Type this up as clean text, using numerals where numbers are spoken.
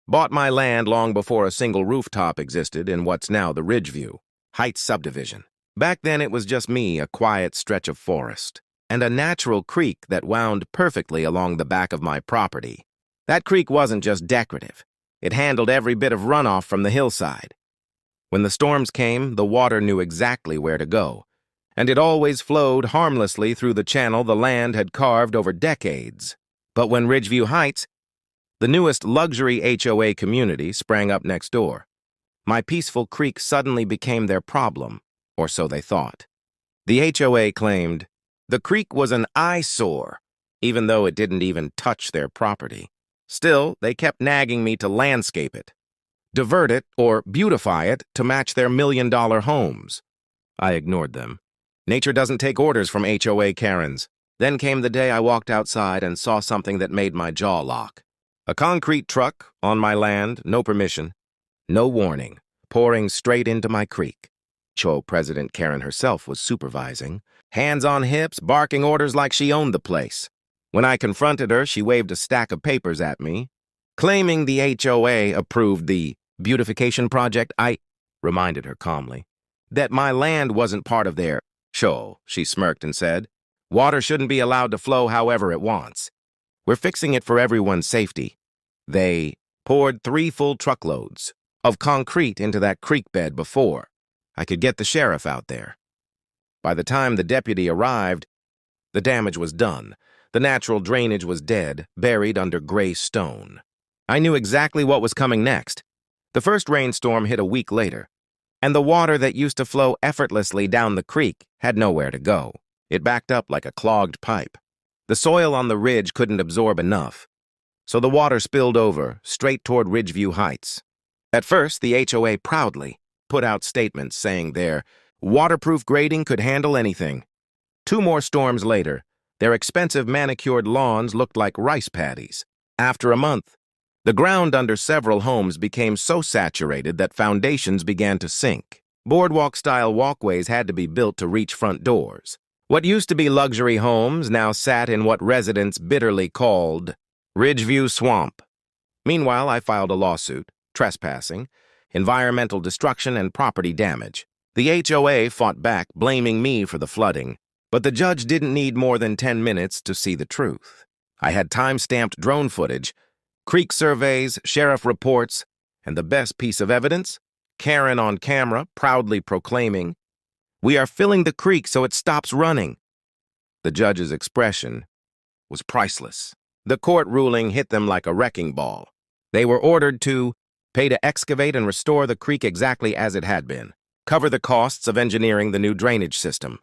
Bought my land long before a single rooftop existed in what's now the Ridgeview Heights subdivision. Back then it was just me, a quiet stretch of forest, and a natural creek that wound perfectly along the back of my property. That creek wasn't just decorative. It handled every bit of runoff from the hillside. When the storms came, the water knew exactly where to go, and it always flowed harmlessly through the channel the land had carved over decades. But when Ridgeview Heights, the newest luxury HOA community, sprang up next door, my peaceful creek suddenly became their problem, or so they thought. The HOA claimed the creek was an eyesore, even though it didn't even touch their property. Still, they kept nagging me to landscape it, divert it, or beautify it to match their million-dollar homes. I ignored them. Nature doesn't take orders from HOA Karens. Then came the day I walked outside and saw something that made my jaw lock. A concrete truck on my land, no permission, no warning, pouring straight into my creek. HOA President Karen herself was supervising, hands on hips, barking orders like she owned the place. When I confronted her, she waved a stack of papers at me, claiming the HOA approved the beautification project. I reminded her calmly that my land wasn't part of their show. She smirked and said, "Water shouldn't be allowed to flow however it wants. We're fixing it for everyone's safety." They poured 3 full truckloads of concrete into that creek bed before I could get the sheriff out there. By the time the deputy arrived, the damage was done. The natural drainage was dead, buried under gray stone. I knew exactly what was coming next. The first rainstorm hit a week later, and the water that used to flow effortlessly down the creek had nowhere to go. It backed up like a clogged pipe. The soil on the ridge couldn't absorb enough, so the water spilled over, straight toward Ridgeview Heights. At first, the HOA proudly put out statements saying their waterproof grading could handle anything. 2 more storms later, their expensive manicured lawns looked like rice paddies. After a month, the ground under several homes became so saturated that foundations began to sink. Boardwalk-style walkways had to be built to reach front doors. What used to be luxury homes now sat in what residents bitterly called Ridgeview Swamp. Meanwhile, I filed a lawsuit, trespassing, environmental destruction, and property damage. The HOA fought back, blaming me for the flooding, but the judge didn't need more than 10 minutes to see the truth. I had time-stamped drone footage, creek surveys, sheriff reports, and the best piece of evidence, Karen on camera proudly proclaiming, "We are filling the creek so it stops running." The judge's expression was priceless. The court ruling hit them like a wrecking ball. They were ordered to pay to excavate and restore the creek exactly as it had been, cover the costs of engineering the new drainage system,